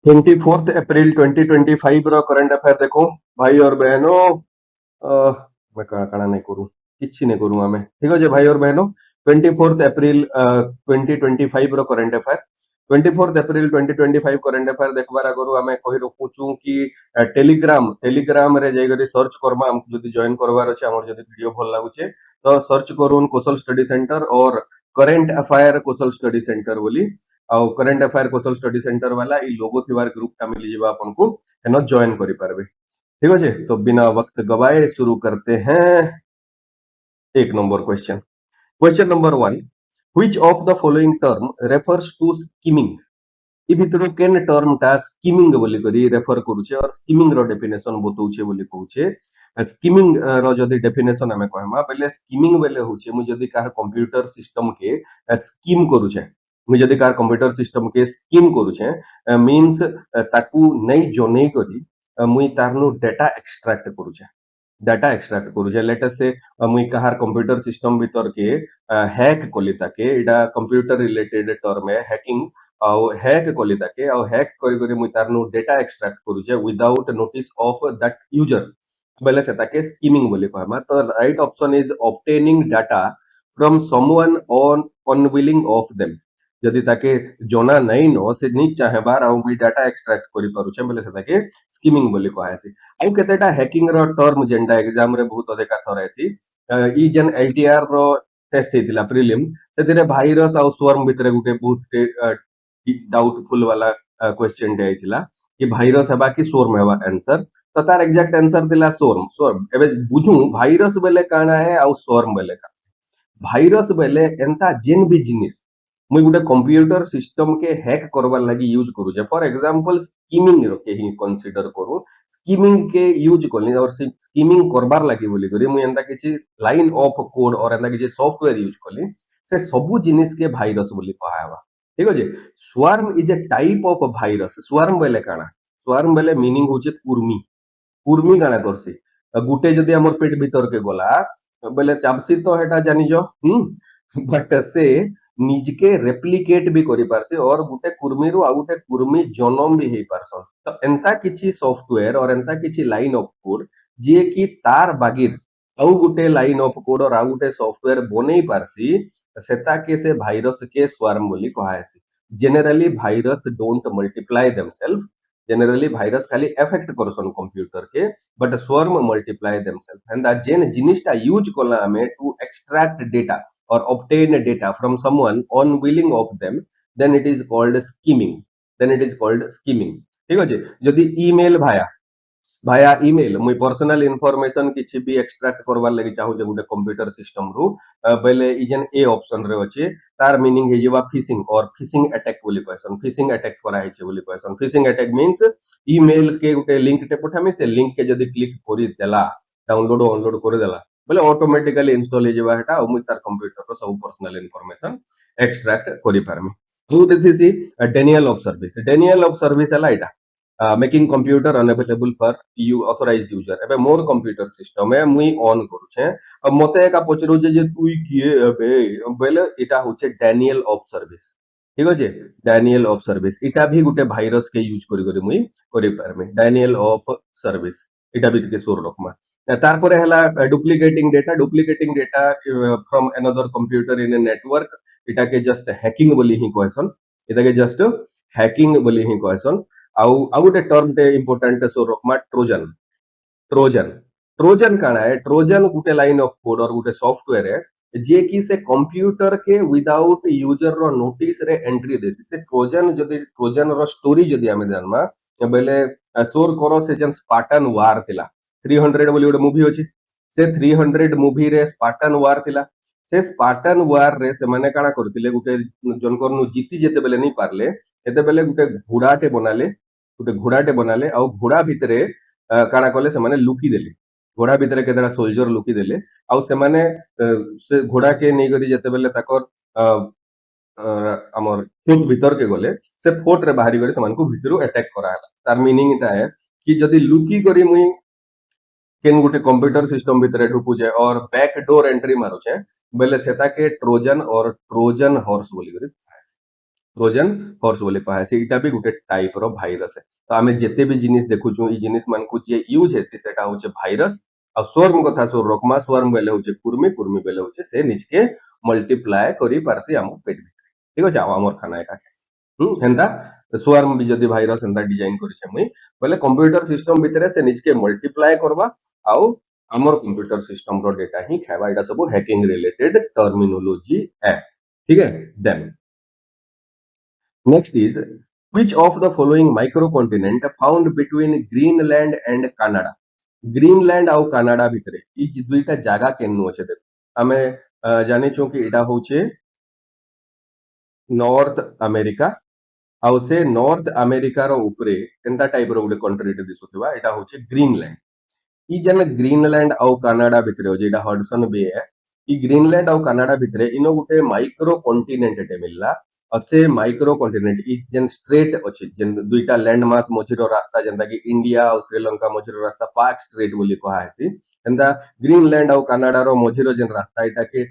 24 अप्रैल 2025 रो current affair देखो भाई और बहनों। मैं काना नहीं करूँ, किसी नहीं करूँ मैं, ठीक है भाई और बहनों। 24 अप्रैल 2025 रो करंट अफेयर। 24 अप्रैल 2025 करंट अफेयर देखबार आगु आम कही रखुचु कि टेलीग्राम टेलीग्राम रे जाइकरी सर्च करमा, हमको जदि जॉइन करवार अच्छे, हमर जदि वीडियो भल लागुचे तो सर्च करूँ कौशल स्टडी सेंटर और करंट अफेयर कौशल स्टडी सेंटर बोली। आउ करंट अफेयर कौशल स्टडी सेंटर वाला ई लोगो थिवार ग्रुप टा मिल जाबा आपनको, हेनो जॉइन करि पारबे। ठीक है, तो बिना वक्त गवाए शुरू करते हैं। एक number question. Question number 1, which of the following term refers to skimming. इ भितर केन टर्म टा स्कीमिंग बोली करी रेफर करूछे और स्कीमिंग रो डेफिनेशन बतौछे बोली कहूछे। स्कीमिंग रो जदी डेफिनेशन हमें कहमा पहले स्कीमिंग बेले होछे मु जदी कार कंप्यूटर सिस्टम के स्कीम करूछे, मु जदी कार कंप्यूटर सिस्टम के स्कीम करूछे मींस ताकू नहीं जोनै करी मुई तारनु डेटा एक्सट्रैक्ट करूछे। डाटा एक्सट्रैक्ट करूछे, लेट अस से मुई कहार कंप्यूटर सिस्टम भीतर के हैक कली ताके, एडा कंप्यूटर रिलेटेड टर्म है हैकिंग। आउ हैक कली ताके आउ हैक करी करी मुई तारनु डेटा एक्सट्रैक्ट करूछे without notice of that user, बेले से ताके स्कीमिंग बोली कहमा। तो right option is obtaining data from someone on unwilling of them. जदि ताके जना नहीं न से नहीं चाहे बार आउ मुई डाटा एक्सट्रैक्ट करी पारुछे बेले से ताके स्कीमिंग बोली कहासी। आउ केतेटा हैकिंग रो टर्म जेंडा एग्जाम रे बहुत अधिक थर आसी। ई जेन एलटीआर रो टेस्ट हेतिला प्रीलिम, सेतिरे भाइरस आउ स्वर्म भितरे गुटे बहुत के डाउटफुल वाला क्वेश्चन टे आइतिला कि भाइरस हेबा कि स्वर्म हेबा आंसर। तो तार एग्जैक्ट आंसर दिला स्वर्म। स्वर्म एबे बुझू भाइरस बेले काना है आउ स्वर्म बेले का। भाइरस बेले एंता जेन भी जिनिस मुई गुटे कंप्यूटर सिस्टम के हैक करवार लगी यूज करू जे, फॉर एग्जांपल स्कीमिंग रो के ही कंसीडर करू। स्कीमिंग के यूज करनी और स्कीमिंग करबार लगी बोली करी मुई एंता किछि लाइन ऑफ कोड और एंता किछि सॉफ्टवेयर यूज करली, से सबु जिनिस के भाइरस बोली कहावा। ठीक अछि। Swarm is a type of virus. Swarm बेले काना, स्वार्म बेले मीनिंग होचे कुर्मी। कुर्मी काना करसी गुटे जदि हमर पेट भीतर के गला बोले चाबसी तो हेटा जानी जो बट से निज के रेप्लिकेट भी करि पारसी और गुटे कुर्मी रु आ गुटे कुर्मी जनम भी हेई पारसन। तो एंता किछि सॉफ्टवेयर और एंता किछि लाइन ऑफ कोड जे कि तार बागिर आउ गुटे लाइन ऑफ कोड और आ गुटे सॉफ्टवेयर बनेई पारसी, सेता के से भाइरस के स्वार्म बोली कहासी। Generally virus don't multiply themselves. Generally virus खाली एफेक्ट करसन कंप्यूटर के, but swarm multiply themselves. And that जेन जिनिसटा यूज कला हमें to extract data or obtain data from someone unwilling of them, then it is called scheming। then it is called scheming। ठीक अछि। जदि ईमेल भाया भाया email मुई personal information किछि भी एक्सट्रैक्ट करबार लागि चाहू जे गुटे कंप्यूटर सिस्टम रु बेले ई जेन ए ऑप्शन रे अछि तार मीनिंग हे जेबा फिशिंग और फिशिंग अटैक बोली कहसन। फिशिंग अटैक करा है छै बोली कहसन। फिशिंग अटैक मींस ईमेल के गुटे लिंक टे पठामी, से लिंक के जदि क्लिक करि देला, डाउनलोड कर देला बोले ऑटोमेटिकली इंस्टॉल हे जेबा हेटा मुई तार कंप्यूटर रो सब पर्सनल इन्फॉर्मेशन एक्सट्रैक्ट करि पारमी। Two this is denial of service. Denial of service हला एटा making computer unavailable for you authorized user. एबे मोर कंप्यूटर सिस्टम है मुई ऑन करूछे, अब मते एका पचरू जे तुई किए एबे बेले इटा होचे डैनियल ऑफ सर्विस। ठीक अछि। डैनियल ऑफ सर्विस इटा भी गुटे भाइरस के यूज करी करी मुई करि पारमे। डैनियल ऑफ सर्विस इटा भी के सोर रखमा। तारपरे हला duplicating data. Duplicating data from another computer in a network, इटा के जस्ट हैकिंग बोली ही कहसन। इटा के जस्ट हैकिंग बोली ही कहसन। आउ आउ गोटे टर्म टे इंपोर्टेंट सो रखमा ट्रोजन। ट्रोजन ट्रोजन काना है, Trojan Gute line of code और गुटे सॉफ्टवेयर है जे कि से कंप्यूटर के विदाउट यूजर रो नोटिस रे एंट्री देसी। से ट्रोजन जदि ट्रोजन रो स्टोरी जदि हमें जानमा बेले सोर करो से जन स्पार्टन वार थिला। 300 बोली गोटे मूवी अछि, से 300 मूवी रे स्पार्टन वार थिला। से स्पार्टन वार रे से माने काना करथिले गुटे जनकर नु जीती जेते बेले नहीं पारले, एते बेले गुटे घोड़ाटे बनाले, गोटे घोड़ाटे बनाले आ घोड़ा भितरे काना कले से माने लुकी देले। घोड़ा भितरे केतेटा सोल्जर लुकी देले आ से माने से घोड़ा के नै करी जेते बेले ताकर हमर फोर्ट भीतर के गले, से फोर्ट रे बाहरी करी समान को भितरु अटैक करा हला। तार मीनिंग इटा है कि जदि लुकी करी मुई केन गुटे कंप्यूटर सिस्टम भितरे ढुकुचे और बैक डोर एंट्री मारुचे बेले सेता के ट्रोजन और ट्रोजन हॉर्स बोली करी। ट्रोजन हॉर्स बोली कहासी इटा भी गुटे टाइप रो भाइरस है तो आमे जेते भी जिनिस देखुछु ई जिनिस मान को जे यूज हेसी सेटा होचे भाइरस आ स्वर्म कथा सो रोकमा स्वर्म बेले होचे कुर्मी कुर्मी बेले होचे से निज के मल्टीप्लाई करी पारसी हम पेट भितरे ठीक अछि हमर खाना एका खाइसी हेंदा स्वर्म भी जदी भाइरस हेंदा डिजाइन करिसे मुई बोले कंप्यूटर सिस्टम भितरे से निज के मल्टीप्लाई करबा आउ हमर कंप्यूटर सिस्टम रो डेटा ही खाइबा एटा सब हैकिंग रिलेटेड टर्मिनोलॉजी है ठीक है then next is which of the following microcontinent found between Greenland and Canada? Greenland आउ कनाडा भितरे ई दुईटा जागा केन्नु अछि देखो आमे जानि छु कि एटा होचे नॉर्थ अमेरिका आउ से नॉर्थ अमेरिका रो उपरे केनता टाइप रो गुटे कंट्री दिसुथिबा एटा होचे ग्रीनलैंड ई जन ग्रीनलैंड आउ कनाडा भितरे हो जेटा हडसन बे है ई ग्रीनलैंड आउ कनाडा भितरे इनो गुटे माइक्रो कॉन्टिनेंट टे मिलला असे माइक्रो कॉन्टिनेंट ई जन स्ट्रेट अछि जन दुईटा लैंड मास मझिरो रास्ता जंदा कि इंडिया और श्रीलंका मझिरो रास्ता पार्क स्ट्रेट बोली कहा हैसी एंदा ग्रीनलैंड आउ कनाडा रो मझिरो जन रास्ता एटा के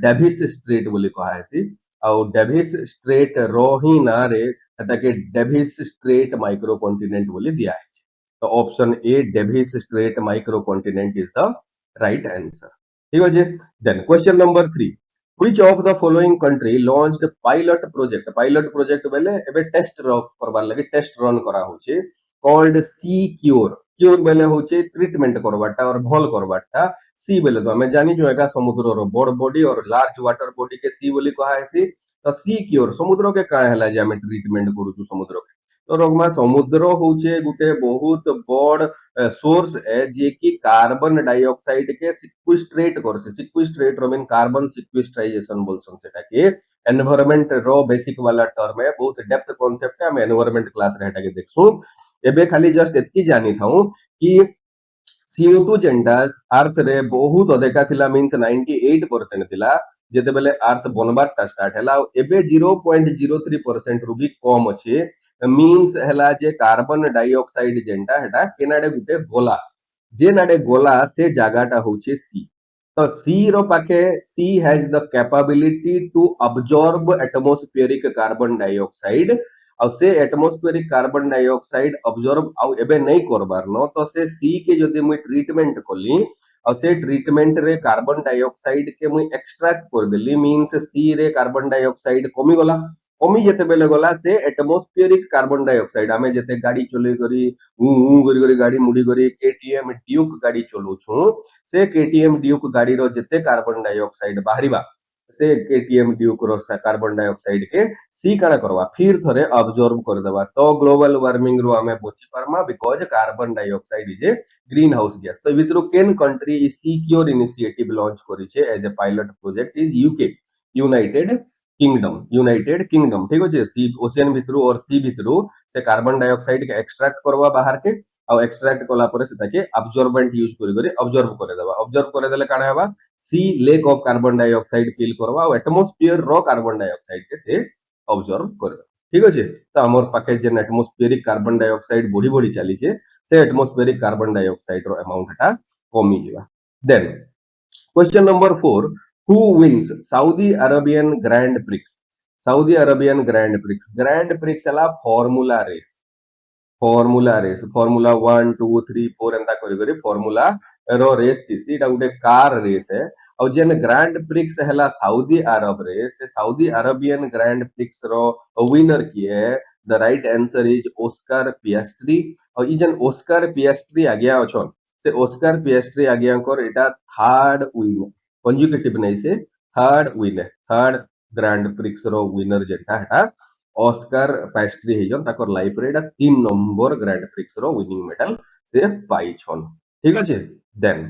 डेविस स्ट्रेट बोली कहा हैसी आउ डेविस स्ट्रेट रो ही ना रे एटा के डेविस स्ट्रेट माइक्रो कॉन्टिनेंट बोली दिया है तो option A Davis strait micro continent is the right answer ठीक अछि then question number 3 which of the following country launched pilot project बेले एबे टेस्ट करबार लागि टेस्ट रन करा होचे called सी क्योर बेले होचे ट्रीटमेंट करबाटा और भल करबाटा सी बेले तो हमें जानी जो एका समुद्र रो बड़ बॉडी और लार्ज वाटर बॉडी के सी बोली कहा है सी तो सी क्योर समुद्र के का हला जे हमें ट्रीटमेंट करू छु समुद्र के तो रोगमा समुद्र होचे गुटे बहुत बड़ सोर्स है जे कि कार्बन डाइऑक्साइड के सिक्विस्ट्रेट करसे सिक्विस्ट्रेट रो मीन कार्बन सिक्विस्ट्राइजेशन बोलसन सेटा के एनवायरनमेंट रो बेसिक वाला टर्म है बहुत डेप्थ कांसेप्ट है हम एनवायरनमेंट क्लास रे हेटा के देखसु एबे खाली जस्ट एतकी जानी थाउ कि CO2 जेंटा अर्थ रे बहुत अधिका थिला मींस 98% थिला जेते बेले अर्थ बनबाटा स्टार्ट हैला एबे 0.03% रु भी कम अछि मींस हैला जे कार्बन डाइऑक्साइड जेंटा हेटा केनाडे गुटे गोला जे नाडे गोला से जागाटा होचे सी तो सी रो पाखे sea has the capability to absorb atmospheric carbon dioxide ଆଉ ସେ एटमॉस्फेरिक कार्बन डाइऑक्साइड अब्जॉर्ब आउ एबे नहीं करबार न तो से सी के जदि मुई ट्रीटमेंट कली और से ट्रीटमेंट रे कार्बन डाइऑक्साइड के मुई एक्सट्रैक्ट कर देली मींस सी रे कार्बन डाइऑक्साइड कमी गला कमी जेते बेले गला से एटमॉस्फेरिक कार्बन डाइऑक्साइड हमें जेते गाड़ी चले करी ऊ करी करी गाड़ी मुड़ी करी केटीएम ड्यूक गाड़ी चलू छु से केटीएम ड्यूक गाड़ी रो जेते कार्बन डाइऑक्साइड बाहरिबा से केटीएम ड्यूक रो कार्बन डाइऑक्साइड के सी काना करवा फिर थरे अब्जॉर्ब कर देबा तो ग्लोबल वार्मिंग रो हमें बची परमा because carbon dioxide is a greenhouse gas तो भितरु केन कंट्री ई सिक्योर इनिशिएटिव लॉन्च करी छे as a pilot project is UK United Kingdom ठीक अछि सी ओशियन भितरु और सी भितरु से कार्बन डाइऑक्साइड के एक्सट्रैक्ट करवा बाहर के आ एक्सट्रैक्ट कला परे से ताके अब्जॉर्बेंट यूज करी करी ऑब्जर्व करे देले काना हेबा sea lake of carbon dioxide feel करवा और एटमॉस्फेयर रो कार्बन डाइऑक्साइड के से ऑब्जर्व कर ठीक अछि तो हमर पाके जे atmospheric carbon dioxide body body चली छे से एटमॉस्फेरिक कार्बन डाइऑक्साइड रो अमाउंट टा कमी जीवा then question number 4 who wins Saudi Arabian Grand Prix Grand Prix हला फॉर्मूला 1 2 3 4 एंता करी करी फॉर्मूला रो रेस थी एटा गुटे कार रेस है और जेन ग्रैंड प्रिक्स हला सऊदी अरब रेस से सऊदी अरबियन ग्रैंड प्रिक्स रो विनर किए the right answer is Oscar Piastri और ई जेन ऑस्कर पियास्ट्री आ गया अछन से ऑस्कर पियास्ट्री आ गया कर एटा थर्ड विन कंजुकेटिव नहीं से थर्ड ग्रैंड प्रिक्स रो विनर जेटा हेटा ऑस्कर पेस्ट्री हेजन ताकर लाइफ रे एटा 3 नंबर ग्रैंड प्रिक्स रो विनिंग मेडल से पाई छन ठीक अछि then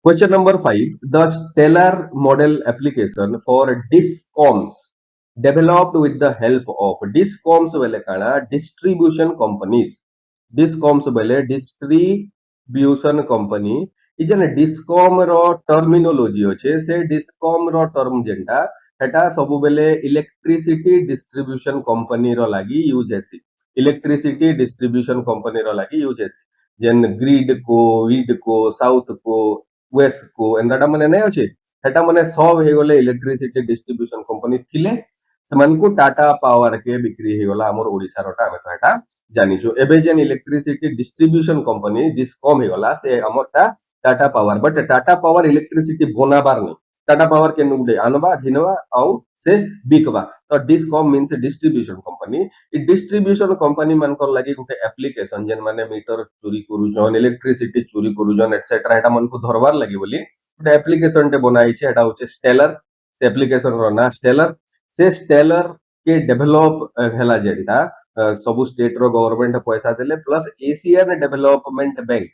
question number 5 the stellar model application for discoms developed with the help of discoms वेले काना डिस्ट्रीब्यूशन कंपनी ई जने डिस्कॉम रो टर्मिनोलॉजी होचे से डिस्कॉम रो टर्म जेंटा हेटा सब बेले इलेक्ट्रिसिटी डिस्ट्रीब्यूशन कंपनी रो लागि यूज हेसी इलेक्ट्रिसिटी डिस्ट्रीब्यूशन कंपनी रो लागि यूज हेसी जेन ग्रिड को विड को साउथ को वेस्ट को एंदाटा माने नै अछि हेटा माने सब हे गेले इलेक्ट्रिसिटी डिस्ट्रीब्यूशन कंपनी थिले ସେମାନଙ୍କୁ ଟାଟା ପାୱାର के बिक्री ହେଇଗला ଆମର ओडिसा रटा ଆମେ ତ ଏଟା ଜାଣିଛୁ ଏବେ ଯେन इलेक्ट्रिसिटी डिस्ट्रीब्यूशन कंपनी डिस्कॉम ହେଇଗଲା ସେ ଆମରଟା Tata Power but Tata Power electricity बनाबार नहीं टाटा पावर के नुगडे आनबा घिनवा आउ से बिकबा तो डिस्कॉम मींस डिस्ट्रीब्यूशन कंपनी इ डिस्ट्रीब्यूशन कंपनी मानकर लागि गुटे एप्लीकेशन जेन माने मीटर चोरी करूजन इलेक्ट्रिसिटी चोरी करूजन एटसेट्रा एटा मन को धरबार लागि बोली गुटे एप्लीकेशन टे बनाई छे एटा होचे स्टेलर से एप्लीकेशन रो ना स्टेलर से स्टेलर के डेभलप हैला जेंटा सबु स्टेट रो गवर्नमेंट पैसा देले प्लस एशियन डेवलपमेंट बैंक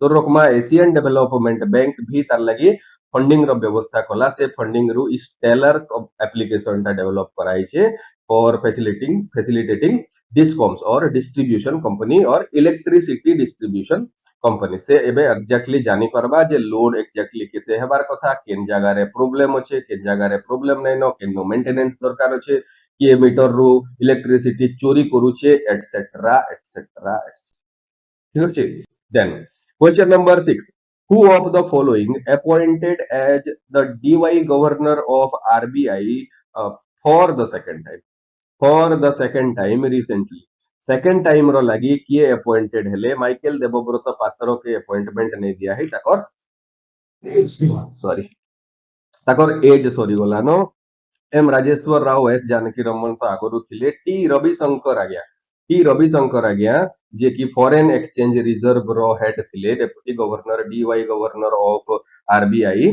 तो रकमा एशियन डेवलपमेंट बैंक भी तार लगी फंडिंग रो व्यवस्था कला से फंडिंग रु स्टेलर एप्लीकेशन टा डेवलप कराई छे फॉर फैसिलिटेटिंग डिस्कॉम्स और डिस्ट्रीब्यूशन कंपनी और इलेक्ट्रिसिटी डिस्ट्रीब्यूशन कंपनी से एबे एग्जैक्टली जानी परबा जे लोड एग्जैक्टली केते हेबार कथा केन जगह रे प्रॉब्लम अछि केन जगह रे प्रॉब्लम नै न केन मेंटेनेंस दरकार अछि कि मीटर रु इलेक्ट्रिसिटी चोरी करूछे एटसेट्रा एटसेट्रा ठीक अछि then question number 6 who of the following appointed as the DY governor of RBI uh, for the second time recently second time रो लगी किए अपॉइंटेड हेले माइकल देवव्रत पात्र के अपॉइंटमेंट नहीं दिया है ताकर सॉरी ताकर एज सॉरी गला no M Rajeshwar Rao S Janaki Raman तो आगरु थिले टी रविशंकर आज्ञा जे कि फॉरेन एक्सचेंज रिजर्व रो हेड थिले deputy governor DY governor of RBI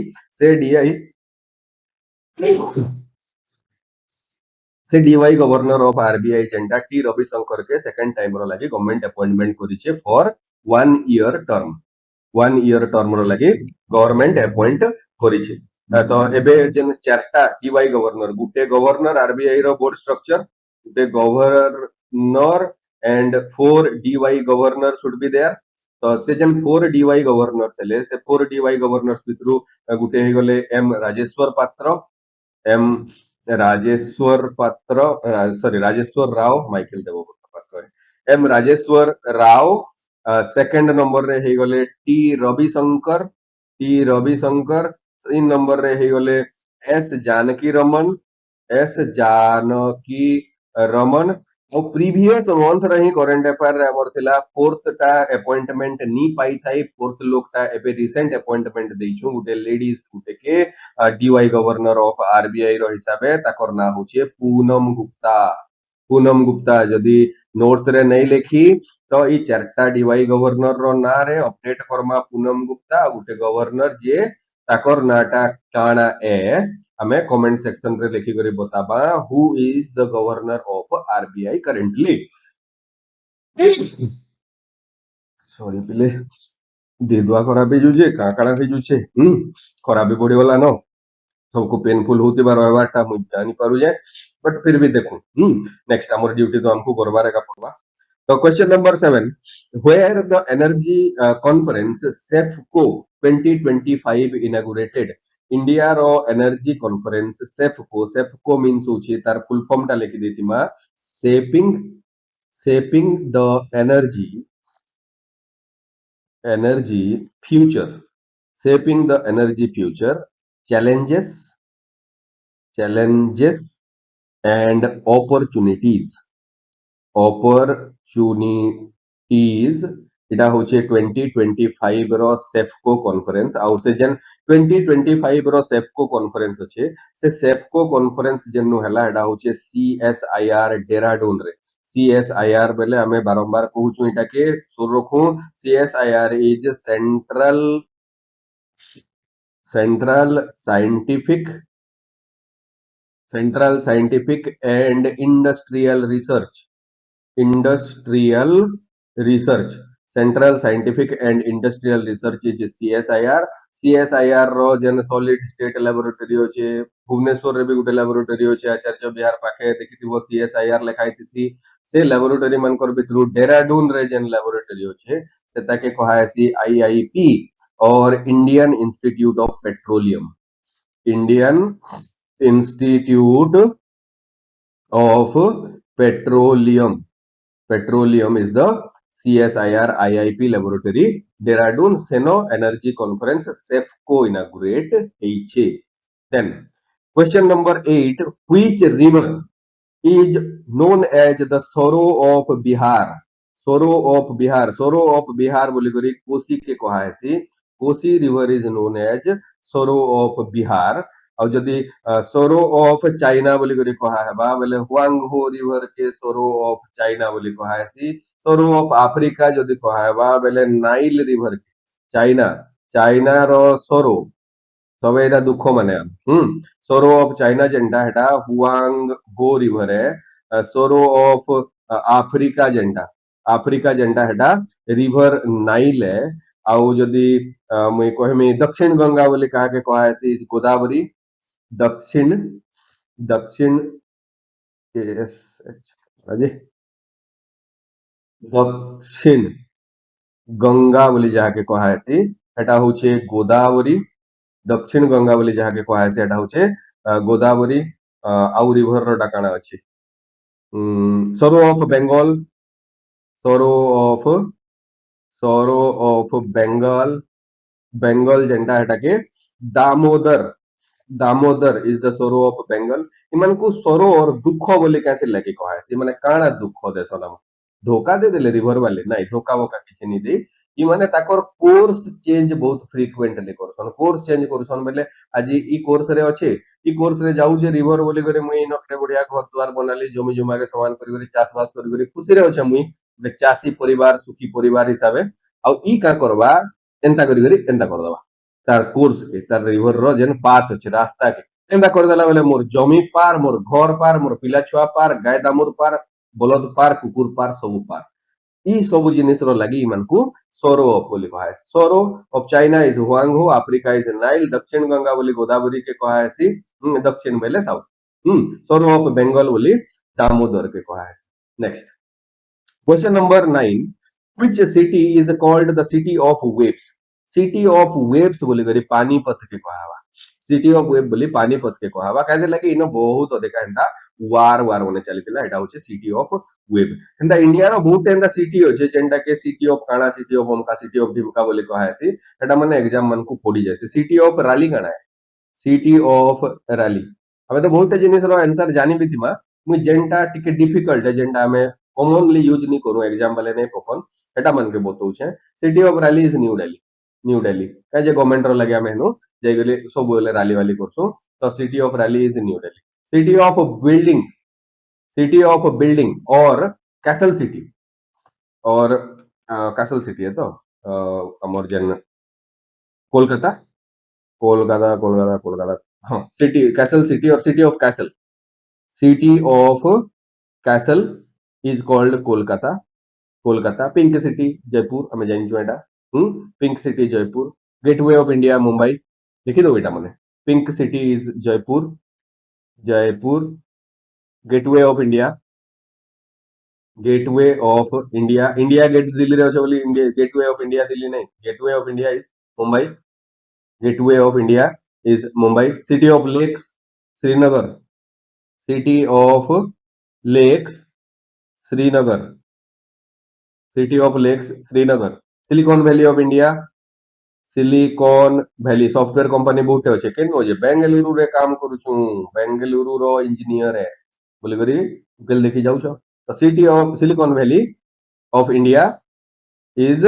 से डीवाई गवर्नर ऑफ आरबीआई जेंटा टी रविशंकर के सेकंड टाइम रो लगी गवर्नमेंट अपॉइंटमेंट करिछे फॉर 1 ईयर टर्म रो लगी गवर्नमेंट अपॉइंट करिछे तो एबे जेन चारटा डीवाई गवर्नर गुटे गवर्नर आरबीआई रो बोर्ड स्ट्रक्चर गुटे governor and 4 DY governor should be there तो से जेन 4 डीवाई गवर्नर सेले से 4 डीवाई गवर्नर्स भितरु गुटे हे गले एम राजेश्वर पात्र M Rajeshwar Patra sorry Rajeshwar Rao Michael Debabrata Patra M Rajeshwar Rao second number रे हे गले टी रविशंकर तीन नंबर रे हे गले एस जानकी रमन और प्रीवियस मंथ रही करंट अफेयर रे हमर थिला फोर्थ टा अपॉइंटमेंट नी पाई थाई फोर्थ लोक टा एबे रिसेंट अपॉइंटमेंट देइछु गुटे लेडीज गुटे के डीवाई गवर्नर ऑफ आरबीआई रो हिसाबे ताकर ना होचे पूनम गुप्ता जदी नोट्स रे नहीं लिखी तो ई चारटा डीवाई गवर्नर रो ना रे अपडेट करमा पूनम गुप्ता गुटे गवर्नर जे ताकर नाटा काना ए हमें कमेंट सेक्शन रे लिखि करी बताबा who is the governor of RBI currently sorry पिले देदुआ खराब जुजे काकाड़ा ही जुचे खराबी पड़ी गला न सबको पेनफुल होते बार रहबाटा मु जानि पारु जे बट फिर भी देखो नेक्स्ट हमर ड्यूटी तो हमको करबारे का पड़बा तो question number 7 where the energy conference SEFCO 2025 inaugurated India रो एनर्जी कॉन्फ्रेंस सेफको मींस होची तार फुल फॉर्म टा लिखि देतिमा shaping the energy future challenges and opportunities इटा होचे 2025 रो सेफको कॉन्फ्रेंस आउ से जन 2025 रो सेफको कॉन्फ्रेंस होचे से सेफको कॉन्फ्रेंस जन्नु हला एटा होचे सीएसआईआर डेराडून रे सीएसआईआर बेले हमें बारंबार कहूछु इटा के सुन रखू CSIR is central scientific and industrial research central scientific and industrial research is CSIR रो जन सॉलिड स्टेट लैबोरेटरी होचे भुवनेश्वर रे भी गुटे लैबोरेटरी होचे आचार्य बिहार पाखे देखिथिबो सीएसआईआर लिखाइतिसी से लैबोरेटरी मानकर भितरु डेराडून रे जन लैबोरेटरी होचे सेता के कहायसी आईआईपी और Indian institute of petroleum petroleum is the CSIR IIP laboratory Dehradun Seno Energy Conference SEFCO inaugurate heiche. Then question number 8 which river is known as the sorrow of Bihar. Sorrow of Bihar. Sorrow of Bihar बोली करी कोसी के कहा है सी. Kosi river is known as sorrow of Bihar. और जदि सोरो of China बोली करी कहा है बा बोले हुआंगहो रिवर के सोरो ऑफ चाइना बोली कहा है सी. सोरो ऑफ आफ्रिका जदि कहा है बा बोले नाइल रिवर के चाइना चाइना रो सोरो तबे एटा दुख माने सोरो ऑफ चाइना जेंटा हेटा हुआंग हो रिवर है सोरो ऑफ आफ्रिका जेंटा हेटा रिवर नाइल है आउ जदी मुई कहमी दक्षिण गंगा बोली कहा के कहा है गोदावरी दक्षिण दक्षिण एस एच अजी दक्षिण गंगा बोली जहा के कहा है हेटा होचे गोदावरी दक्षिण गंगा बोली जहा के कहा है एटा होचे गोदावरी आउ रिवर रो डाकाना अछि सरो of Bengal sorrow of sorrow of Bengal Bengal जेंटा हेटा के Damodar Damodar is the sorrow of Bengal इमान को सोरो और दुख बोले कहते लगे कहा है माने काना दुख देसन हम धोखा दे देले रिवर वाले नहीं धोखा वोका किछि नहीं दे इ माने ताकर कोर्स चेंज बहुत फ्रीक्वेंटली करसन कोर्स चेंज करसन बेले आज इ कोर्स रे अछि इ कोर्स रे जाउ जे रिवर बोले करे मुई नकटे बढ़िया घर द्वार बनाली जमी जुमा के समान करी करी चाष बास करी करी खुशी रे अछि मुई चासी परिवार सुखी परिवार हिसाबे आ इ का करबा एंता करी करी एंता कर दबा तार कोर्स के तार रिवर रो जेन पाथ अछि रास्ता के एंता कर देला बेले मोर जमी पार मोर घर पार मोर पिला छुआ पार गाय दामुर पार बलद पार कुकुर पार सब पार ई सब जिनिस रो लगी इमन को सोरो ऑफ बोली कहा है sorrow of China is हुआंगहो Africa is Nile दक्षिण गंगा बोली गोदावरी के कहा है दक्षिण बेले साउथ सोरो ऑफ बंगाल बोली दामोदर के कहा है next question number 9 which city is called the city of waves city of waves बोली करी पानीपत के कहावा सिटी ऑफ वेब बोली पानीपत के कहावा कहते लगे इनो बहुत अधिक एंता वार वार होने चलीथिला एटा होचे सिटी ऑफ वेब एंता इंडिया रो बहुत एंता सिटी होचे जेंटा के सिटी ऑफ काना सिटी ऑफ ओमका सिटी ऑफ ढिमका बोली कहा है एटा माने एग्जाम मन को पड़ी जाय सिटी ऑफ राली काना है सिटी ऑफ राली हमें तो बहुत जिनिस रो आंसर जानी भी थिमा मु जेंटा टिके डिफिकल्ट है जेंटा हमें कॉमनली यूज नहीं करू एग्जाम वाले ने पकन एटा मन के बतौ छे city of rally is new Delhi का जे गवर्नमेंट रो लगे मेनु जे गेले सब बोले राली वाली करसु तो city of rally is new Delhi city of building और और कैसल सिटी है तो अमर जन कोलकाता कोलकाता कोलकाता कोलकाता हाँ सिटी कैसल सिटी और city of castle is called Kolkata Kolkata pink city Jaipur हमें जान जो एटा pink city Jaipur gateway of India Mumbai लिखी दो बेटा मैंने pink city is Jaipur Jaipur gateway of India India gate Delhi रे बोली गेटवे ऑफ इंडिया दिल्ली नहीं gateway of India is Mumbai gateway of India is Mumbai city of lakes Srinagar city of lakes Srinagar city of lakes Srinagar silicon valley of India silicon valley software company बहुत अच्छे केन हो जे बेंगलुरु रे काम करू छु बेंगलुरु रो इंजीनियर है बोले करी गूगल देखि जाउ छ तो city of silicon valley of India is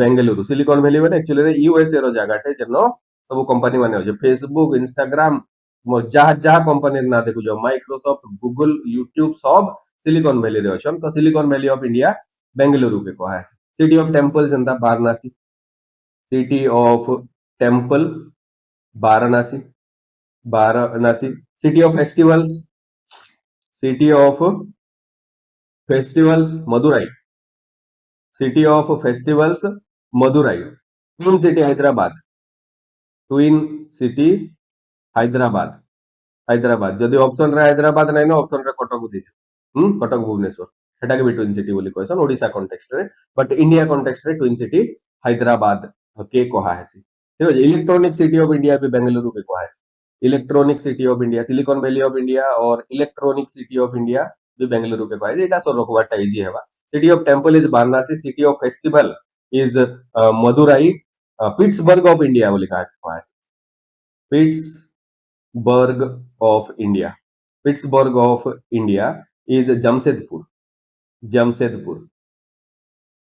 Bengaluru silicon valley माने एक्चुअली रे यूएसए रो जगह टे जनो सब कंपनी माने हो जे फेसबुक इंस्टाग्राम मोर जहा जहा कंपनी ना देखु जो माइक्रोसॉफ्ट गूगल यूट्यूब सब सिलिकॉन वैली रे अछन तो silicon valley of India Bengaluru के कहा है city of temple Janata Varanasi city of temple Varanasi Varanasi city of festivals Madurai city of festivals Madurai twin city Hyderabad twin city Hyderabad Hyderabad जदि ऑप्शन रे हैदराबाद नहीं ना ऑप्शन रे कटक दी कटक भुवनेश्वर सेटा के भी ट्विन सिटी बोली कहसन ओडिसा कॉन्टेक्स्ट रे बट इंडिया कॉन्टेक्स्ट रे ट्विन सिटी हैदराबाद के कहा है ठीक है इलेक्ट्रॉनिक सिटी ऑफ इंडिया भी बेंगलुरु के कहा है electronic city of India silicon valley of India और इलेक्ट्रॉनिक सिटी ऑफ इंडिया भी बेंगलुरु के कहा है एटा सो रखवाटा इजी हेबा city of temple is Varanasi city of festival is Madurai Pittsburgh of India बोली कहा है Pittsburgh of India is Jamshedpur Jamshedpur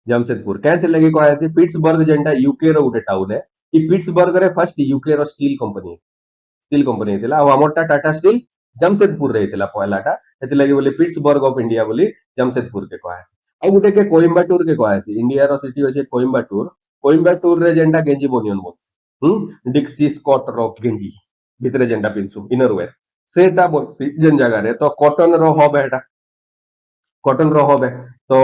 Jamshedpur क्या लगे कहे पिट्सबर्ग जेनटा यूके रो गोटे टाउन है ई पिट्सबर्ग रे फर्स्ट यूके रो स्टील कंपनी हेतिला आ हमरटा टाटा स्टील जमशेदपुर रे हेतिला पहलाटा हेति लगे बोले पिट्सबर्ग ऑफ इंडिया बोली जमशेदपुर के कहे आ गोटे के कोइंबाटूर के कहे इंडिया रो सिटी होचे कोइंबाटूर कोइंबाटूर रे जेनटा गेंजी बनियन बोलसे डिक्सी स्कॉट रो गेंजी भितरे जेनटा पिनसु इनर वेयर सेटा बोलसी जेन जगह रे तो कॉटन रो हब एटा कॉटन रो हब है तो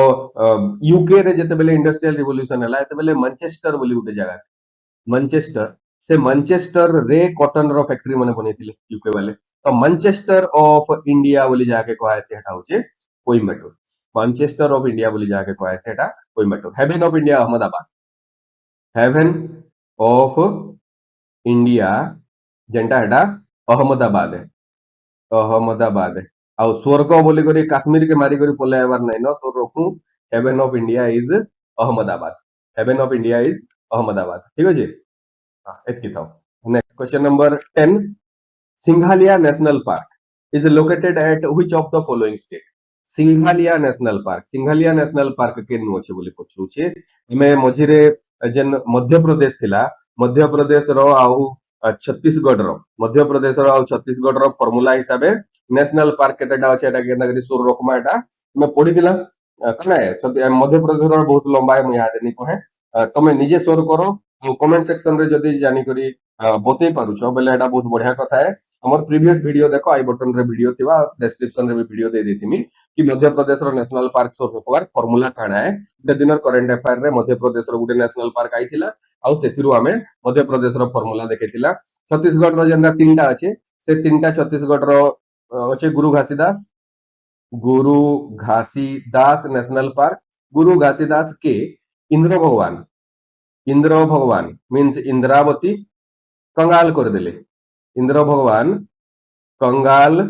यूके रे जते बेले इंडस्ट्रियल रिवॉल्यूशन हला एते बेले मैनचेस्टर बोली गोटे जगह मैनचेस्टर से मैनचेस्टर रे कॉटन रो फैक्ट्री माने बनेथिले यूके वाले तो मैनचेस्टर ऑफ इंडिया बोली जाके कहा से हटा होचे कोइंबटूर मैनचेस्टर ऑफ इंडिया बोली जाके कहा से हटा Coimbatore heaven of India Ahmedabad heaven of India जेंटा हेटा अहमदाबाद है अहमदाबाद है ଆଉ ସ୍ୱର୍ଗ ବୋଲି କରି କାଶ୍ମୀର के मारी କରି ପଲେଇବାର ନାଇଁ ନ ସୋ ରଖୁ heaven of India is Ahmedabad heaven of India is Ahmedabad ठीक ଅଛି एतकी थाओ next question number 10 Singalila national park is located at which of the following state Singalila national park के नु अछि बोली पछरू छे हमें मझिरे जेन मध्य प्रदेश थिला मध्य प्रदेश रो आउ छत्तीसगढ़ रो मध्य प्रदेश रो आउ छत्तीसगढ़ रो फार्मूला हिसाबे नेशनल पार्क केतेटा अछि एटा के नगरी सुर रोकमा एटा मैं पढी दिला कना है मध्य प्रदेश रो बहुत लंबा है मैं याद नहीं कहे तमे निजे सोर करो कमेंट सेक्शन रे जदी जानी करी बतई पारुछ बेले एटा बहुत बढ़िया कथा है हमर प्रीवियस वीडियो देखो आई बटन रे वीडियो थिबा डिस्क्रिप्शन रे भी वीडियो दे देथिमी कि मध्य प्रदेश रो नेशनल पार्क सोर रोकवार फार्मूला काना है दे दिनर करंट अफेयर रे मध्य प्रदेश रो गुटे नेशनल पार्क आइथिला आउ सेथिरु हमें मध्य प्रदेश रो फार्मूला देखेतिला छत्तीसगढ़ रो जेंदा तीनटा अछि से तीनटा छत्तीसगढ़ रो अच्छे गुरु घासीदास नेशनल पार्क गुरु घासीदास के इंद्र भगवान मीन्स इंद्रावती कंगाल कर देले इंद्र भगवान कंगाल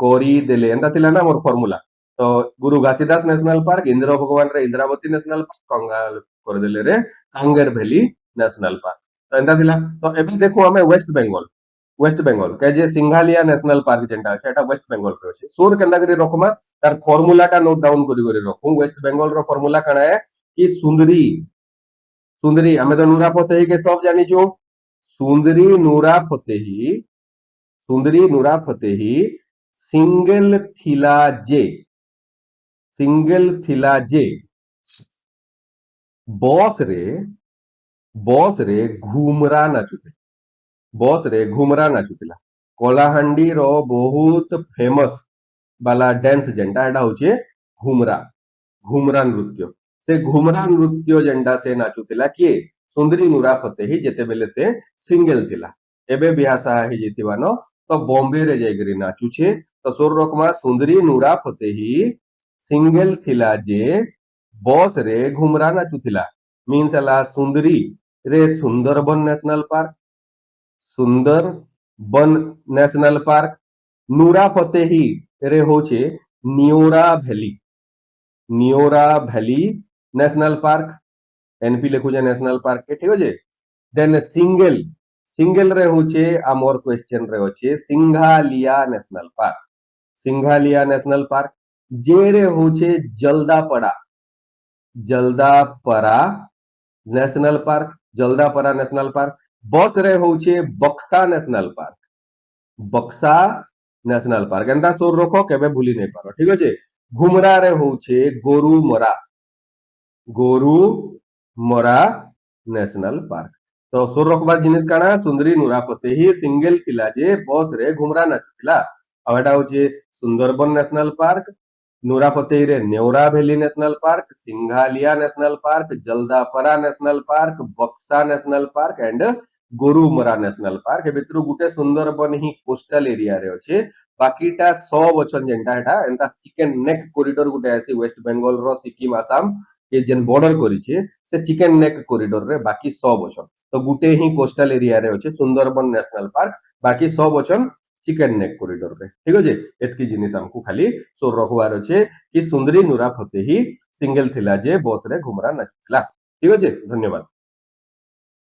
करी देले एंता थिला ना मोर फार्मूला तो गुरु घासीदास नेशनल पार्क इंद्र भगवान रे इंद्रावती नेशनल पार्क कंगाल कर देले रे कांगेर वैली नेशनल पार्क तो एंता थिला तो एबे देखो हमें वेस्ट बेंगल के जे सिंघालिया नेशनल पार्क जेंटा अछि एटा वेस्ट बेंगल रे अछि सोर केंदा करी रखमा तार फार्मूला टा नोट डाउन करी रखू वेस्ट बेंगल रो फार्मूला काना है कि सुंदरी सुंदरी हमें तो नूरा फतेही के सब जानी जो सुंदरी नूरा फतेही सिंगल थिला जे बॉस रे घुमरा नाचुतिला कोलाहांडी रो बहुत फेमस वाला डांस जेंटा एटा होचे घुमरा नृत्य से घुमरा नृत्य जेंटा से नाचुतिला किए सुंदरी नूरा फतेही जेते बेले से सिंगल थिला एबे बिहा साहा हे जेतिबा न तो बॉम्बे रे जायगरी नाचुछे तो सोर रकमा सुंदरी नूरा फतेही सिंगल थिला जे बॉस रे घुमरा नाचुतिला मीन्स अला सुंदरी रे Sundarban national park Nora Fatehi रे होचे Neora valley national park NP लिखुजे नेशनल पार्क के ठीक है देन सिंगल रे होचे आमर क्वेश्चन रे होचे सिंघालिया नेशनल पार्क जे रे होचे जल्दापरा नेशनल पार्क बस रे होचे बक्सा नेशनल पार्क एंता सोर रखो केबे भूली नहीं पारो ठीक है घुमरा रे होचे गोरुमरा नेशनल पार्क तो सोर रखबार जिनिस काना सुंदरी नूरा फतेही सिंगल थिला जे बस रे घुमरा नाचुतिला अब एटा होचे Sundarban national park Nora Fatehi रे Neora valley national park Singalila national park Jaldapara national park Buxa national park and Gorumara national park ए भितरु गुटे सुंदरबन ही कोस्टल एरिया रे अछि बाकीटा सब अछन जेंटा एटा एंता चिकन नेक कॉरिडोर गुटे आसी वेस्ट बेंगल रो सिक्किम आसाम के जेन बॉर्डर करिछे से चिकन नेक कॉरिडोर रे बाकी सब अछन तो गुटे ही कोस्टल एरिया रे अछि सुंदरबन नेशनल पार्क बाकी सब अछन चिकन नेक कॉरिडोर रे ठीक अछि एतकी जिनिस हमकु खाली सोर रखवार अछि कि सुंदरी नूरा फतेही सिंगल थिला जे बस रे घुमरा नाचतिला ठीक अछि धन्यवाद।